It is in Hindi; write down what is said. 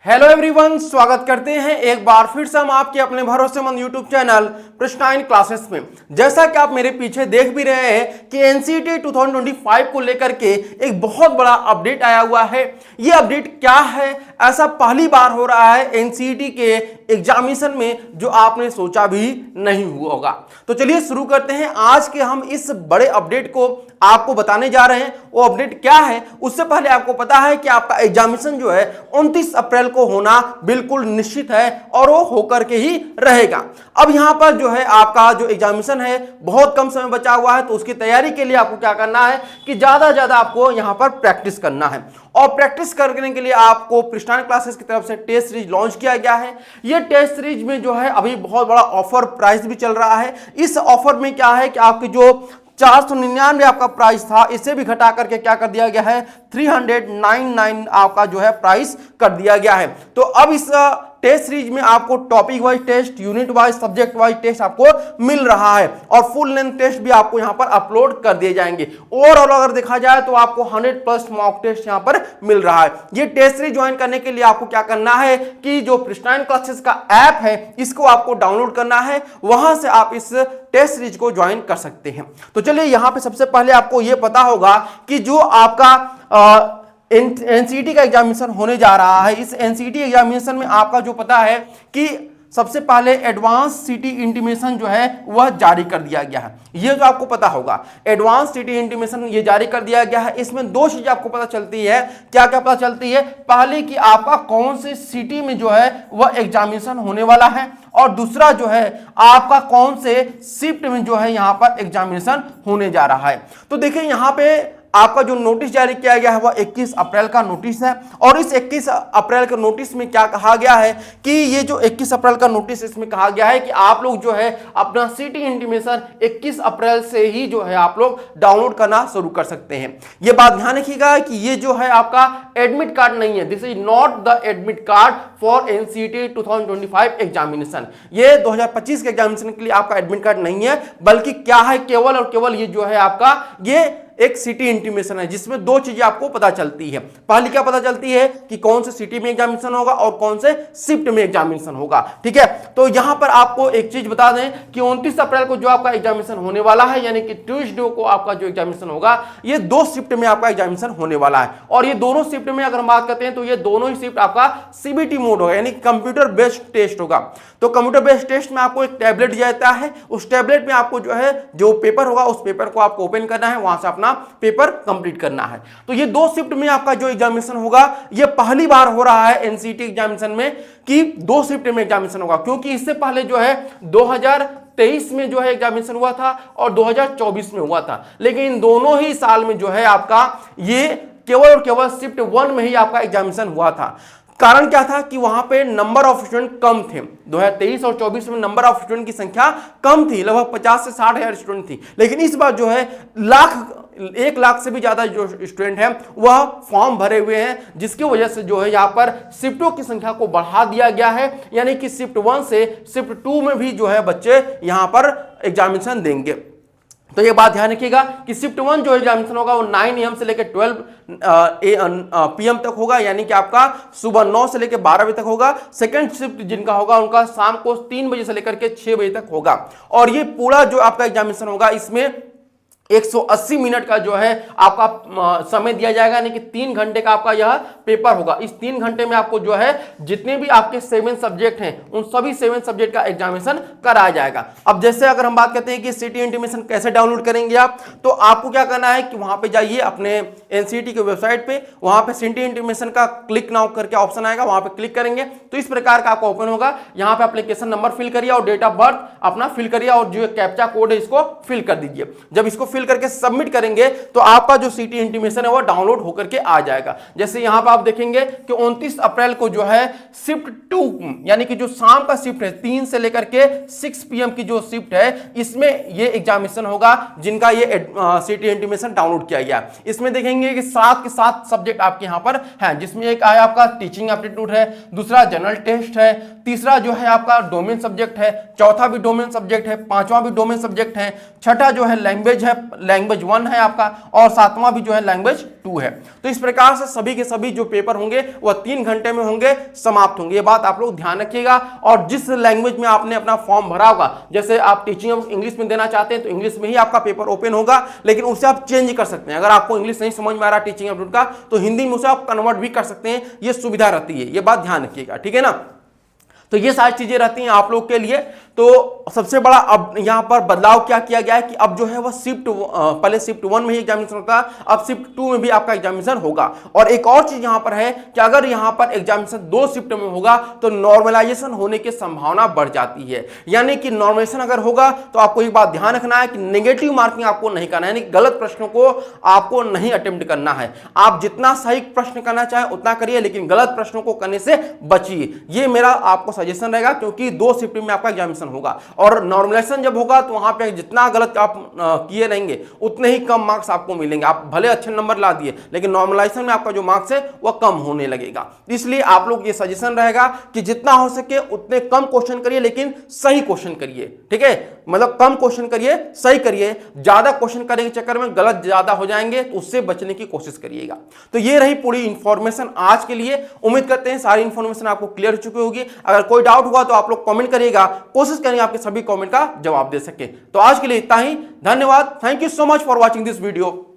हेलो एवरीवन, स्वागत करते हैं एक बार फिर से हम आपके अपने भरोसेमंद यूट्यूब चैनल प्रश्न क्लासेस में। जैसा कि आप मेरे पीछे देख भी रहे हैं कि एनसीईटी 2025 को लेकर के एक बहुत बड़ा अपडेट आया हुआ है। ये अपडेट क्या है, ऐसा पहली बार हो रहा है एनसीईटी के एग्जामिनेशन में जो आपने सोचा भी नहीं हुआ होगा। तो चलिए शुरू करते हैं। आज के हम इस बड़े अपडेट को आपको बताने जा रहे हैं। वो अपडेट क्या है, उससे पहले आपको पता है कि आपका एग्जामिनेशन जो है 29 अप्रैल को होना बिल्कुल निश्चित है और वो होकर के ही रहेगा। अब यहां पर जो है आपका जो एग्जामिनेशन है बहुत कम समय बचा हुआ है, तो उसकी तैयारी के लिए आपको क्या करना है कि ज्यादा आपको यहां पर प्रैक्टिस करना है। और प्रैक्टिस करने के लिए आपको प्रश्न क्लासेस की तरफ से टेस्ट सीरीज लॉन्च किया गया है। यह टेस्ट सीरीज में जो है अभी बहुत बड़ा ऑफर प्राइस भी चल रहा है। इस ऑफर में क्या है कि आपकी जो 499 आपका प्राइस था, इसे भी घटा करके क्या कर दिया गया है 399 आपका जो है प्राइस कर दिया गया है। तो अब इस टेस्ट सीरीज में आपको topic wise test, unit wise, subject wise test आपको मिल रहा है और फुल लेंथ टेस्ट भी आपको यहां पर अपलोड कर दिए जाएंगे। ओवरऑल अगर देखा जाए तो आपको 100+ मॉक टेस्ट यहां पर मिल रहा है। ये टेस्ट सीरीज ज्वाइन करने के लिए आपको क्या करना है कि जो प्रश्न क्लासेस का ऐप है इसको आपको डाउनलोड करना है, वहां से आप इस टेस्ट सीरीज को ज्वाइन कर सकते हैं। तो चलिए यहां पे सबसे पहले आपको यह पता होगा कि जो आपका एनसीईटी का एग्जामिनेशन होने जा रहा है, इस एनसीईटी एग्जामिनेशन में आपका जो पता है कि सबसे पहले एडवांस सिटी इंटीमेशन जो है वह जारी कर दिया गया है। ये जो आपको पता होगा एडवांस सिटी इंटीमेशन ये जारी कर दिया गया है। इसमें दो चीजें आपको पता चलती है। क्या क्या पता चलती है? पहले कि आपका कौन सी सिटी में जो है वह एग्जामिनेशन होने वाला है, और दूसरा जो है आपका कौन से शिफ्ट में जो है यहां पर एग्जामिनेशन होने जा रहा है। तो देखिए यहां पे आपका जो नोटिस जारी किया गया है वह 21 अप्रैल का नोटिस है, और इस 21 अप्रैल के नोटिस में क्या कहा गया है कि ये जो 21 अप्रैल का नोटिस इसमें कहा गया है कि आप लोग जो है अपना सिटी इंटीमेशन 21 अप्रैल से ही जो है आप लोग डाउनलोड करना शुरू कर सकते हैं। ये बात ध्यान रखिएगा कि ये जो है आपका एडमिट कार्ड नहीं है। This is not the admit card for NCET 2025 examination. ये 2025 के एग्जामिनेशन के लिए आपका एडमिट कार्ड नहीं है, बल्कि क्या है केवल और केवल ये जो है आपका ये एक सिटी इंटीमेशन है, जिसमें दो चीजें आपको पता चलती है। पहली क्या पता चलती है कि कौन से सिटी में एग्जामिनेशन होगा और कौन से शिफ्ट में एग्जामिनेशन होगा। ठीक है, तो यहां पर आपको एक चीज बता दें कि 29 अप्रैल को जो आपका एग्जामिनेशन होने वाला है, यानी कि ट्यूसडे को आपका जो एग्जामिनेशन होगा, ये दो शिफ्ट में आपका एग्जामिनेशन होने वाला है। और ये दोनों शिफ्ट में अगर हम बात करते हैं तो ये दोनों ही शिफ्ट आपका सीबीटी मोड होगा, यानी कंप्यूटर बेस्ड टेस्ट होगा। तो कंप्यूटर बेस्ड टेस्ट में आपको एक टैबलेट दिया जाता है, उस टैबलेट में आपको जो है जो पेपर होगा उस पेपर को आपको ओपन करना है, वहां से अपना पेपर कंप्लीट करना है। तो ये दो शिफ्ट में आपका जो एग्जामिनेशन होगा, ये पहली बार हो रहा है एनसीईटी एग्जामिनेशन में कि दो शिफ्ट में एग्जामिनेशन होगा, क्योंकि इससे पहले जो है 2023 में जो है एग्जामिनेशन हुआ था और 2024 में हुआ था। लेकिन इन दोनों ही साल में जो है आपका ये केवल और केवल शिफ्ट 1 में ही आपका एग्जामिनेशन हुआ था। कारण क्या था कि वहां पे नंबर ऑफ स्टूडेंट कम थे। 2023 और 24 में नंबर ऑफ स्टूडेंट की संख्या कम थी, लगभग 50 से 60 हजार स्टूडेंट थी। लेकिन इस बार जो है 1 लाख से भी ज्यादा जो स्टूडेंट हैं वह फॉर्म भरे हुए हैं, जिसकी वजह से जो है यहाँ पर शिफ्टों की संख्या को बढ़ा दिया गया है, यानी कि शिफ्ट 1 से शिफ्ट 2 में भी जो है बच्चे यहाँ पर एग्जामिनेशन देंगे। तो ये बात ध्यान रखिएगा कि शिफ्ट 1 जो एग्जामिनेशन होगा वो 9 AM से लेकर 12 PM तक होगा, यानी कि आपका सुबह 9 से लेकर 12 बजे तक होगा। सेकंड शिफ्ट जिनका होगा उनका शाम को 3 बजे से लेकर के 6 बजे तक होगा। और ये पूरा जो आपका एग्जामिनेशन होगा इसमें 180 मिनट का जो है आपका समय दिया जाएगा, यानी कि 3 घंटे का आपका यह पेपर होगा। इस 3 घंटे में आपको जो है जितने भी आपके 7 सब्जेक्ट हैं उन सभी 7 सब्जेक्ट का एग्जामिनेशन कराया जाएगा। अब जैसे अगर हम बात करते हैं कि सिटी इंटीमेशन कैसे डाउनलोड करेंगे आप, तो आपको क्या करना है कि वहां पे जाइए अपने एनसीईटी के वेबसाइट पे, वहां पे सिटी इंटीमेशन का क्लिक नाउ करके ऑप्शन आएगा, वहां पे क्लिक करेंगे तो इस प्रकार का आपका ओपन होगा। यहाँ पे एप्लीकेशन नंबर फिल करिए और डेट ऑफ बर्थ अपना फिल करिए और जो कैप्चा कोड है इसको फिल कर दीजिए। जब इसको फिल करके सबमिट करेंगे तो आपका जो सिटी इंटीमेशन है वो डाउनलोड होकर के आ जाएगा। जैसे यहां पर आप देखेंगे कि 29 अप्रैल को जो है शिफ्ट 2 यानी कि जो शाम का शिफ्ट है 3 से लेकर के 6 PM की जो शिफ्ट है, इसमें ये एग्जामिनेशन होगा जिनका ये सिटी इंटीमेशन डाउनलोड किया गया। इसमें देखेंगे कि 7 के 7 सब्जेक्ट आपके यहां पर हैं, जिसमें एक आया आपका टीचिंग एप्टीट्यूड है, दूसरा जनरल टेस्ट है, तीसरा जो है आपका डोमेन सब्जेक्ट है, चौथा भी डोमेन सब्जेक्ट है, पांचवा भी डोमेन सब्जेक्ट है, छठा जो है लैंग्वेज है, लैंग्वेज 1 है आपका, और 7वां भी जो है लैंग्वेज 2 है। तो इस प्रकार से सभी के सभी जो पेपर होंगे वह 3 घंटे में होंगे, समाप्त होंगे। ये बात आप लोग ध्यान रखिएगा। और जिस लैंग्वेज में आपने अपना फॉर्म भरा होगा, जैसे आप टीचिंग ऑफ इंग्लिश में देना चाहते हैं तो इंग्लिश में ही आपका पेपर ओपन होगा, लेकिन उसे आप चेंज कर सकते हैं। अगर आपको इंग्लिश नहीं समझ में आ रहा टीचिंग एप्टीट्यूड का, तो हिंदी में उसे आप कन्वर्ट भी कर सकते हैं, ये सुविधा रहती है। ये बात ध्यान रखिएगा, ठीक है ना। तो ये सारी चीजें रहती हैं आप लोग के लिए। तो सबसे बड़ा अब यहां पर बदलाव क्या किया गया है कि अब जो है वह शिफ्ट, पहले शिफ्ट 1 में ही एग्जामिनेशन होता है, अब शिफ्ट 2 में भी आपका एग्जामिनेशन होगा। और एक और चीज यहां पर है कि अगर यहां पर एग्जामिनेशन 2 शिफ्ट में होगा तो नॉर्मलाइजेशन होने की संभावना बढ़ जाती है। यानी कि नॉर्मलाइजेशन अगर होगा तो आपको एक बात ध्यान रखना है कि नेगेटिव मार्किंग आपको नहीं करना है, यानी गलत प्रश्नों को आपको नहीं अटेम्प्ट करना है। आप जितना सही प्रश्न करना चाहे उतना करिए, लेकिन गलत प्रश्नों को करने से बचिए। ये मेरा आपको सजेशन रहेगा, क्योंकि 2 शिफ्ट में आपका एग्जामिनेशन होगा। और नॉर्मलाइजेशन जब होगा तो वहां पे जितना गलत आप किए रहेंगे उतने ही कम मार्क्स आपको मिलेंगे। आप भले अच्छे नंबर ला दिए, लेकिन नॉर्मलाइजेशन में आपका जो मार्क्स है वह कम होने लगेगा। इसलिए आप लोग ये सजेशन रहेगा कि जितना हो सके उतने कम क्वेश्चन करिए, लेकिन सही क्वेश्चन करिए, ठीक है। मतलब कम क्वेश्चन करिए, सही करिए। ज्यादा क्वेश्चन करने के चक्कर में गलत ज्यादा हो जाएंगे, तो उससे बचने की कोशिश करिएगा। तो ये रही पूरी इंफॉर्मेशन आज के लिए। उम्मीद करते हैं सारी इंफॉर्मेशन आपको क्लियर हो चुकी होगी। अगर कोई डाउट हुआ तो आप लोग कमेंट करिएगा, कोशिश करेंगे आपके सभी कमेंट का जवाब दे सके। तो आज के लिए इतना ही, धन्यवाद। Thank you so much for watching this video.